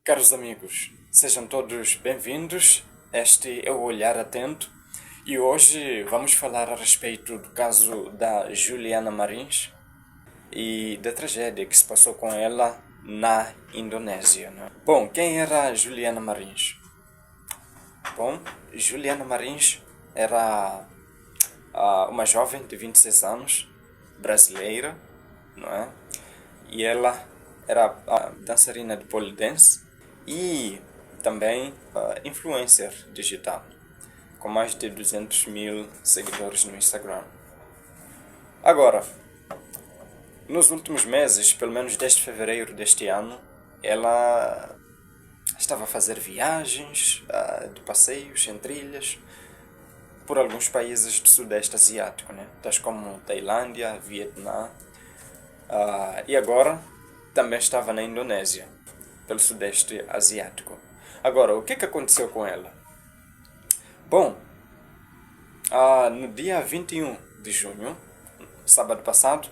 Caros amigos, sejam todos bem-vindos. Este é o Olhar Atento e hoje vamos falar a respeito do caso da Juliana Marins e da tragédia que se passou com ela na Indonésia, né? Bom, quem era a Juliana Marins? Bom, Juliana Marins era uma jovem de 26 anos, brasileira, não é? E ela era dançarina de pole dance e também influencer digital, com mais de 200 mil seguidores no Instagram. Agora, nos últimos meses, pelo menos desde fevereiro deste ano, ela estava a fazer viagens de passeios em trilhas por alguns países do Sudeste Asiático, né? Tais como Tailândia, Vietnã, e agora também estava na Indonésia, pelo Sudeste Asiático. Agora, o que aconteceu com ela? Bom, no dia 21 de junho, sábado passado,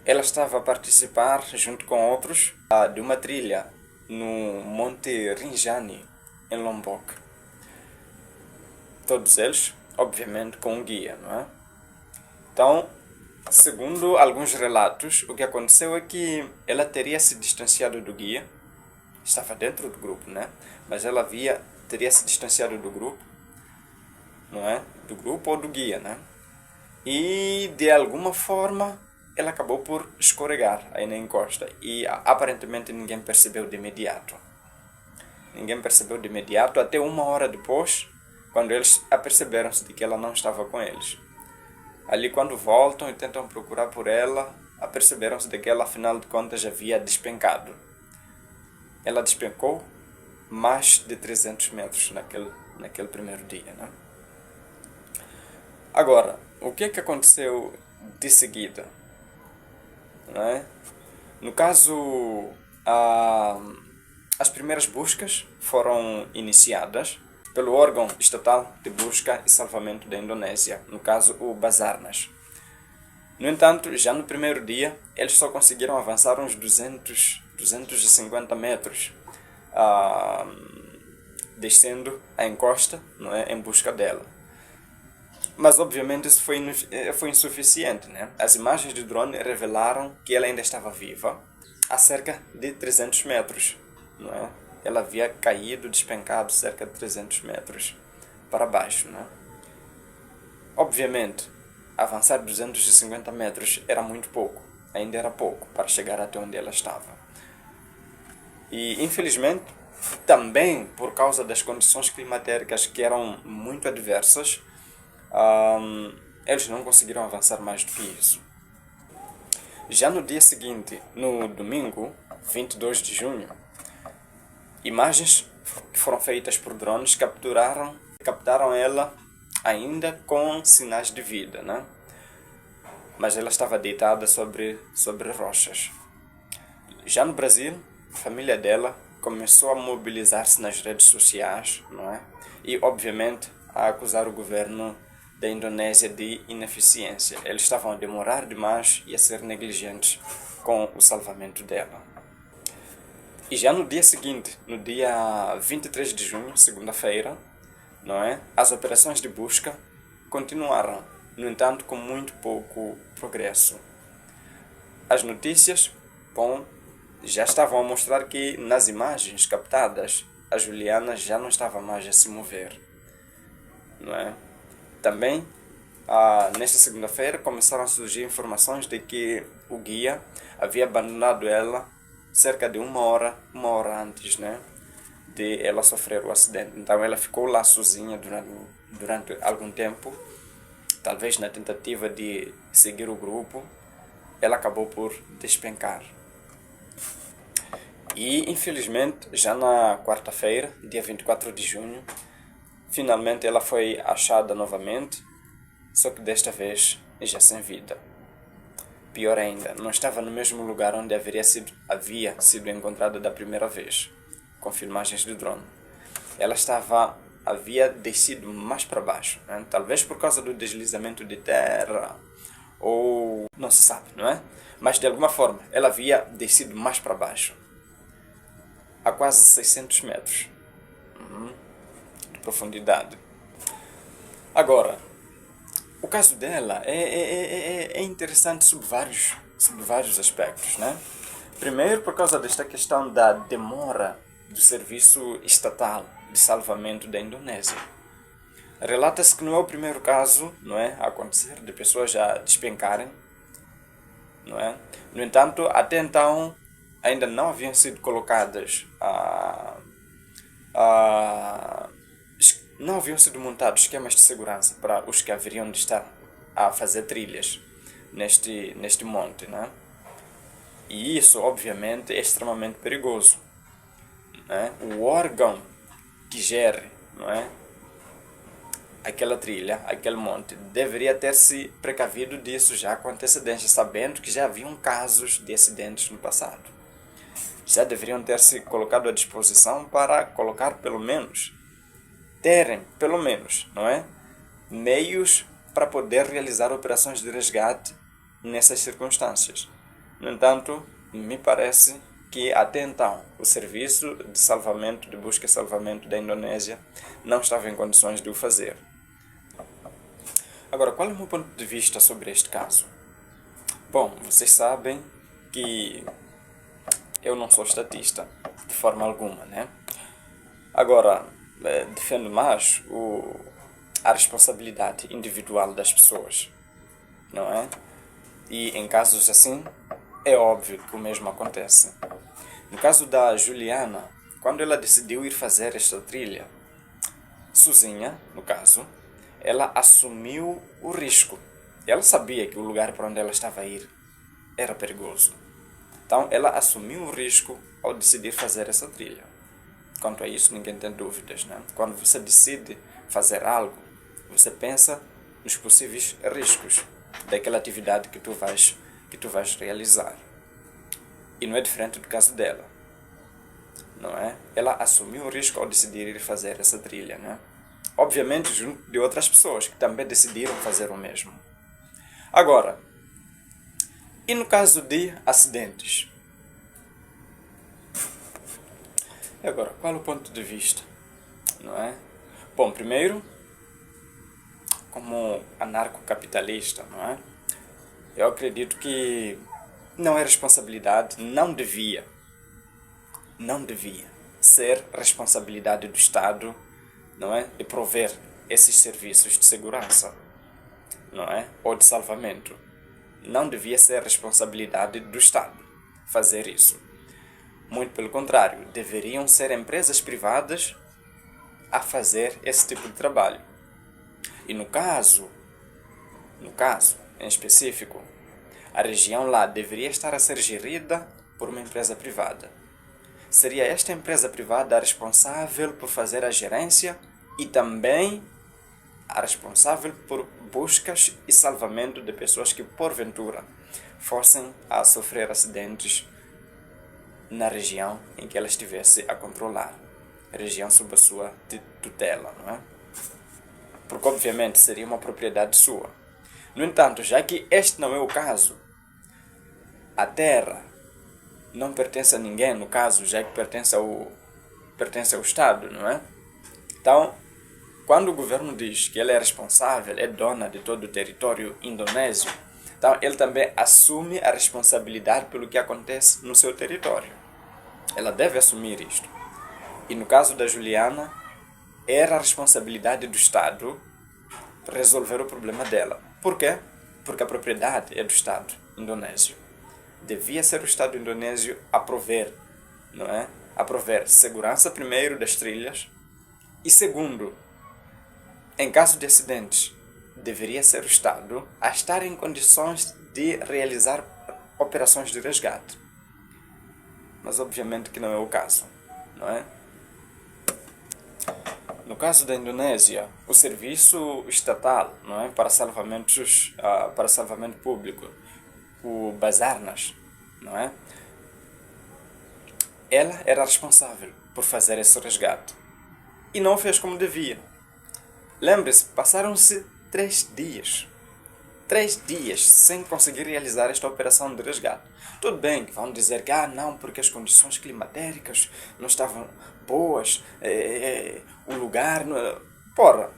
ela estava a participar, junto com outros, de uma trilha no Monte Rinjani, em Lombok. Todos eles, obviamente, com um guia, não é? Então, segundo alguns relatos, o que aconteceu é que ela teria se distanciado do guia, estava dentro do grupo, né? Mas ela teria se distanciado do grupo, não é? Do grupo ou do guia, né? E de alguma forma ela acabou por escorregar aí na encosta e aparentemente ninguém percebeu de imediato. Ninguém percebeu de imediato até uma hora depois, quando eles aperceberam-se de que ela não estava com eles. Ali, quando voltam e tentam procurar por ela, aperceberam-se de que ela, afinal de contas, havia despencado. Ela despencou mais de 300 metros naquele primeiro dia, né? Agora, o que aconteceu de seguida? Não é? No caso, as primeiras buscas foram iniciadas pelo órgão estatal de busca e salvamento da Indonésia, no caso o Basarnas. No entanto, já no primeiro dia, eles só conseguiram avançar uns 250 metros, descendo a encosta, não é, em busca dela. Mas obviamente isso foi insuficiente, né? As imagens de drone revelaram que ela ainda estava viva a cerca de 300 metros, não é? Ela havia caído, despencado cerca de 300 metros para baixo, né? Obviamente, avançar 250 metros era muito pouco, ainda era pouco para chegar até onde ela estava. E infelizmente, também por causa das condições climatéricas que eram muito adversas, eles não conseguiram avançar mais do que isso. Já no dia seguinte, no domingo, 22 de junho, imagens que foram feitas por drones captaram ela ainda com sinais de vida, né? Mas ela estava deitada sobre rochas. Já no Brasil, a família dela começou a mobilizar-se nas redes sociais, não é? E, obviamente, a acusar o governo da Indonésia de ineficiência. Eles estavam a demorar demais e a ser negligentes com o salvamento dela. E já no dia seguinte, no dia 23 de junho, segunda-feira, não é? As operações de busca continuaram, no entanto, com muito pouco progresso. As notícias, bom, já estavam a mostrar que nas imagens captadas, a Juliana já não estava mais a se mover, não é? Também, nesta segunda-feira, começaram a surgir informações de que o guia havia abandonado ela cerca de uma hora antes, né, de ela sofrer o acidente. Então ela ficou lá sozinha durante algum tempo, talvez na tentativa de seguir o grupo, ela acabou por despencar. E infelizmente, já na quarta-feira, dia 24 de junho, finalmente ela foi achada novamente, só que desta vez já sem vida. Pior ainda, não estava no mesmo lugar onde havia sido encontrada da primeira vez, com filmagens de drone. Ela havia descido mais para baixo, né? Talvez por causa do deslizamento de terra, ou não se sabe, não é? Mas de alguma forma, ela havia descido mais para baixo. a quase 600 metros de profundidade. Agora, o caso dela é interessante sob vários aspectos, né? Primeiro, por causa desta questão da demora do serviço estatal de salvamento da Indonésia. Relata-se que não é o primeiro caso, não é, a acontecer, de pessoas já despencarem, não é? No entanto, até então, ainda não haviam sido colocadas não haviam sido montados esquemas de segurança para os que haveriam de estar a fazer trilhas neste monte, né? E isso, obviamente, é extremamente perigoso, né? O órgão que gere, não é, aquela trilha, aquele monte, deveria ter se precavido disso já com antecedência, sabendo que já haviam casos de acidentes no passado. Já deveriam ter se colocado à disposição para colocar terem pelo menos, não é, meios para poder realizar operações de resgate nessas circunstâncias. No entanto, me parece que até então o serviço de salvamento, de busca e salvamento da Indonésia não estava em condições de o fazer. Agora, qual é o meu ponto de vista sobre este caso? Bom, vocês sabem que eu não sou estatista, de forma alguma, né? Agora, defendo mais a responsabilidade individual das pessoas, não é? E em casos assim, é óbvio que o mesmo acontece. No caso da Juliana, quando ela decidiu ir fazer esta trilha, sozinha, no caso, ela assumiu o risco. Ela sabia que o lugar para onde ela estava a ir era perigoso. Então, ela assumiu o risco ao decidir fazer essa trilha. Quanto a isso, ninguém tem dúvidas, né? Quando você decide fazer algo, você pensa nos possíveis riscos daquela atividade que tu vais realizar. E não é diferente do caso dela, não é? Ela assumiu o risco ao decidir ir fazer essa trilha, né? Obviamente junto de outras pessoas que também decidiram fazer o mesmo. Agora, e no caso de acidentes? E agora, qual é o ponto de vista, não é? Bom, primeiro, como anarcocapitalista, não é? Eu acredito que não é responsabilidade, não devia ser responsabilidade do Estado, não é, de prover esses serviços de segurança, não é, ou de salvamento. Não devia ser responsabilidade do Estado fazer isso. Muito pelo contrário, deveriam ser empresas privadas a fazer esse tipo de trabalho. E no caso em específico, a região lá deveria estar a ser gerida por uma empresa privada. Seria esta empresa privada a responsável por fazer a gerência e também a responsável por buscas e salvamento de pessoas que, porventura, fossem a sofrer acidentes na região em que ela estivesse a controlar, a região sob a sua tutela, não é? Porque, obviamente, seria uma propriedade sua. No entanto, já que este não é o caso, a terra não pertence a ninguém, no caso, já que pertence ao Estado, não é? Então, quando o governo diz que ele é responsável, é dona de todo o território indonésio, então ele também assume a responsabilidade pelo que acontece no seu território. Ela deve assumir isto. E no caso da Juliana, era a responsabilidade do Estado resolver o problema dela. Por quê? Porque a propriedade é do Estado indonésio. Devia ser o Estado indonésio a prover, não é? A prover segurança, primeiro, das trilhas, e segundo, em caso de acidentes, deveria ser o Estado a estar em condições de realizar operações de resgate. Mas obviamente que não é o caso, não é? No caso da Indonésia, o serviço estatal, não é, para salvamento público, o Basarnas, não é? Ela era responsável por fazer esse resgate e não fez como devia. Lembre-se, passaram-se 3 dias. 3 dias sem conseguir realizar esta operação de resgate. Tudo bem que vão dizer que não, porque as condições climatéricas não estavam boas, o lugar... Não... Porra,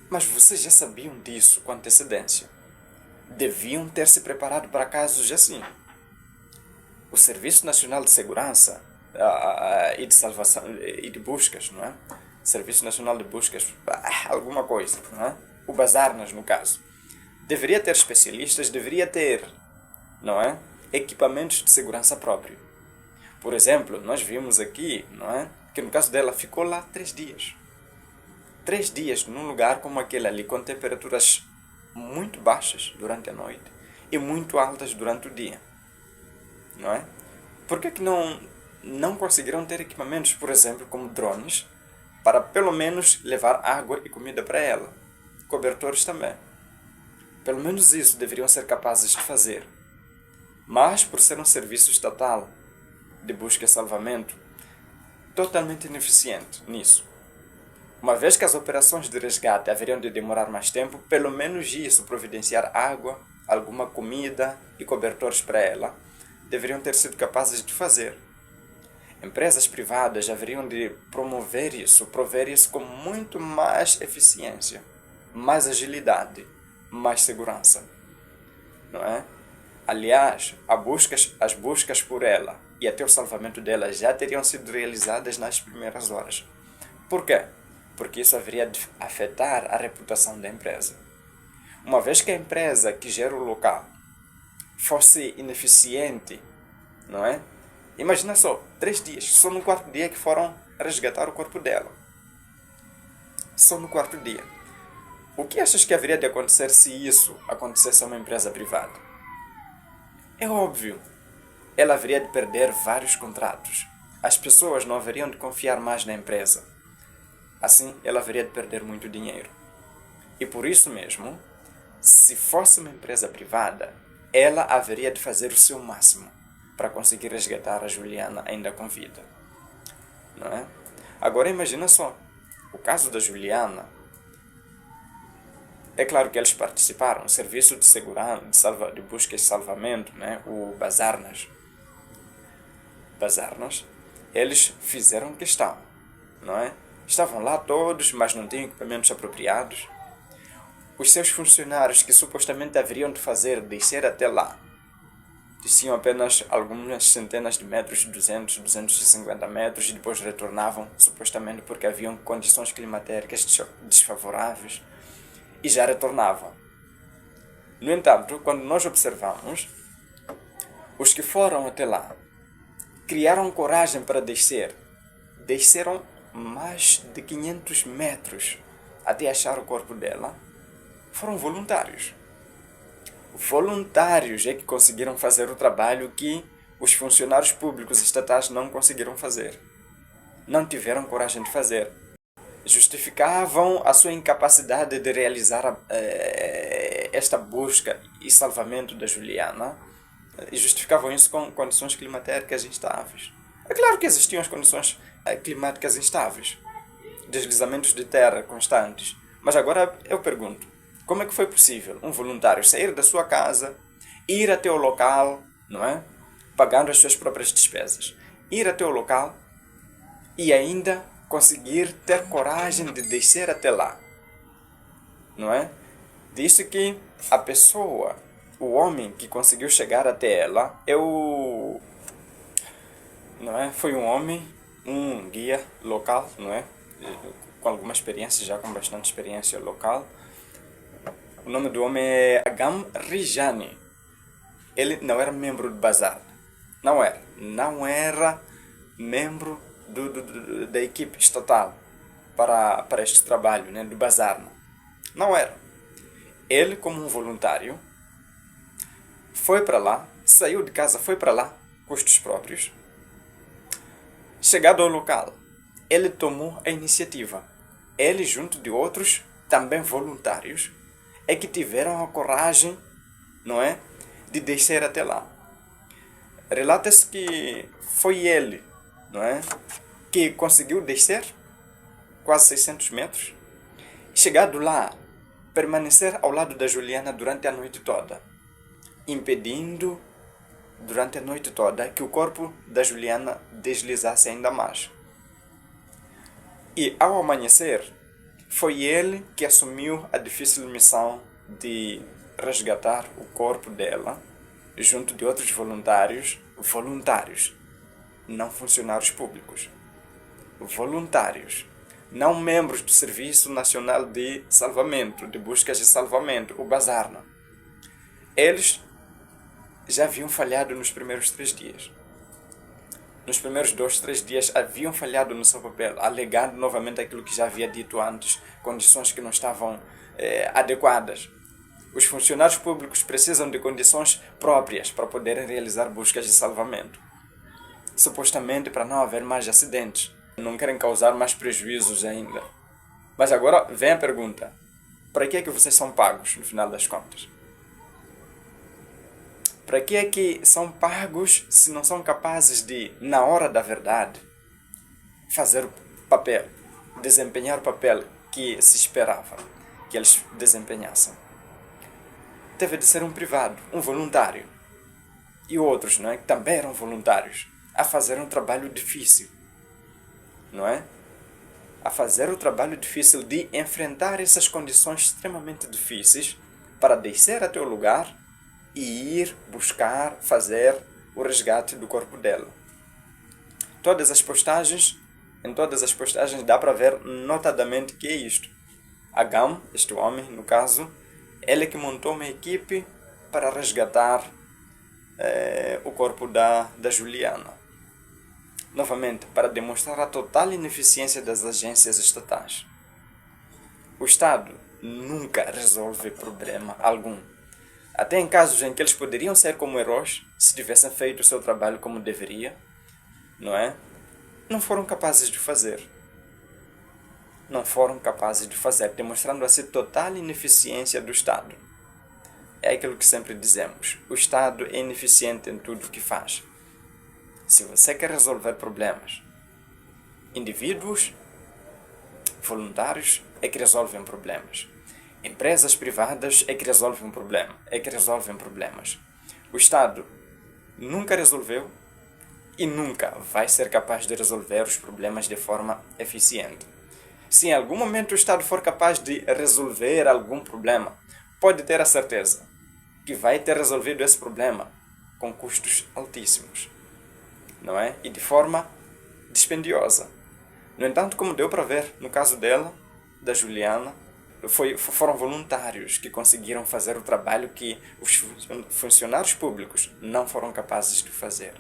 mas vocês já sabiam disso com antecedência. Deviam ter se preparado para casos assim. O Serviço Nacional de Segurança e de Salvação e de Buscas, não é? Serviço Nacional de Buscas, alguma coisa, não é? O Basarnas, no caso. Deveria ter especialistas, deveria ter, não é? Equipamentos de segurança próprio. Por exemplo, nós vimos aqui, não é? Que no caso dela ficou lá 3 dias. 3 dias num lugar como aquele ali, com temperaturas muito baixas durante a noite e muito altas durante o dia. Não é? Por que não conseguiram ter equipamentos, por exemplo, como drones, para pelo menos levar água e comida para ela? Cobertores também. Pelo menos isso deveriam ser capazes de fazer. Mas, por ser um serviço estatal de busca e salvamento, totalmente ineficiente nisso. Uma vez que as operações de resgate haveriam de demorar mais tempo, pelo menos isso, providenciar água, alguma comida e cobertores para ela, deveriam ter sido capazes de fazer. Empresas privadas haveriam de prover isso com muito mais eficiência, mais agilidade, mais segurança. Não é? Aliás, as buscas por ela e até o salvamento dela já teriam sido realizadas nas primeiras horas. Por quê? Porque isso haveria de afetar a reputação da empresa. Uma vez que a empresa que gera o local fosse ineficiente, não é? Imagina só, 3 dias, só no 4º dia que foram resgatar o corpo dela. Só no 4º dia. O que achas que haveria de acontecer se isso acontecesse a uma empresa privada? É óbvio, ela haveria de perder vários contratos. As pessoas não haveriam de confiar mais na empresa. Assim, ela haveria de perder muito dinheiro. E por isso mesmo, se fosse uma empresa privada, ela haveria de fazer o seu máximo para conseguir resgatar a Juliana ainda com vida. Não é? Agora imagina só, o caso da Juliana, é claro que eles participaram, o Serviço de Segurança, de Busca e Salvamento, né? O Basarnas, eles fizeram questão, não é? Estavam lá todos, mas não tinham equipamentos apropriados. Os seus funcionários, que supostamente haveriam de descer até lá, desciam apenas algumas centenas de metros, 200, 250 metros, e depois retornavam, supostamente porque haviam condições climatéricas desfavoráveis, e já retornavam. No entanto, quando nós observamos, os que foram até lá criaram coragem para desceram mais de 500 metros até achar o corpo dela, foram voluntários. Voluntários é que conseguiram fazer o trabalho que os funcionários públicos estatais não conseguiram fazer. Não tiveram coragem de fazer. Justificavam a sua incapacidade de realizar esta busca e salvamento da Juliana, e justificavam isso com condições climatéricas instáveis. É claro que existiam as condições climáticas instáveis, deslizamentos de terra constantes, mas agora eu pergunto, como é que foi possível um voluntário sair da sua casa, ir até o local, não é? Pagando as suas próprias despesas, ir até o local e ainda conseguir ter coragem de descer até lá, não é? Diz que a pessoa, o homem que conseguiu chegar até ela, não é? Foi um homem, um guia local, não é? Com alguma experiência, já com bastante experiência local. O nome do homem é Agam Rijani. Ele não era membro do Bazar. Não era membro da equipe estatal para este trabalho, né, do Bazar. Não era. Ele, como um voluntário, foi para lá, saiu de casa, foi para lá, custos próprios. Chegado ao local, ele tomou a iniciativa. Ele, junto de outros, também voluntários, é que tiveram a coragem, não é, de descer até lá. Relata-se que foi ele, não é, que conseguiu descer quase 600 metros. Chegado lá, permanecer ao lado da Juliana durante a noite toda, impedindo durante a noite toda que o corpo da Juliana deslizasse ainda mais. E ao amanhecer, foi ele que assumiu a difícil missão de resgatar o corpo dela junto de outros voluntários, não funcionários públicos, voluntários, não membros do Serviço Nacional de Salvamento, de Buscas e Salvamento, o Basarna. Eles já haviam falhado nos primeiros 3 dias. Nos primeiros 2, 3 dias haviam falhado no seu papel, alegando novamente aquilo que já havia dito antes, condições que não estavam adequadas. Os funcionários públicos precisam de condições próprias para poderem realizar buscas de salvamento. Supostamente para não haver mais acidentes. Não querem causar mais prejuízos ainda. Mas agora vem a pergunta. Para que é que vocês são pagos, no final das contas? Para que é que são pagos se não são capazes de, na hora da verdade, fazer o papel, desempenhar o papel que se esperava que eles desempenhassem? Teve de ser um privado, um voluntário. E outros, não é? Que também eram voluntários, a fazer um trabalho difícil. Não é? A fazer o trabalho difícil de enfrentar essas condições extremamente difíceis para descer até o lugar e ir buscar, fazer o resgate do corpo dela. Em todas as postagens dá para ver notadamente que é isto. Agam, este homem, no caso, ele que montou uma equipe para resgatar o corpo da Juliana. Novamente, para demonstrar a total ineficiência das agências estatais. O Estado nunca resolve problema algum. Até em casos em que eles poderiam ser como heróis, se tivessem feito o seu trabalho como deveria, não é? Não foram capazes de fazer. Não foram capazes de fazer, demonstrando assim total ineficiência do Estado. É aquilo que sempre dizemos. O Estado é ineficiente em tudo o que faz. Se você quer resolver problemas, indivíduos, voluntários é que resolvem problemas. Empresas privadas é que resolvem problemas. O Estado nunca resolveu e nunca vai ser capaz de resolver os problemas de forma eficiente. Se em algum momento o Estado for capaz de resolver algum problema, pode ter a certeza que vai ter resolvido esse problema com custos altíssimos, não é? E de forma dispendiosa. No entanto, como deu para ver no caso dela, da Juliana, foram voluntários que conseguiram fazer o trabalho que os funcionários públicos não foram capazes de fazer.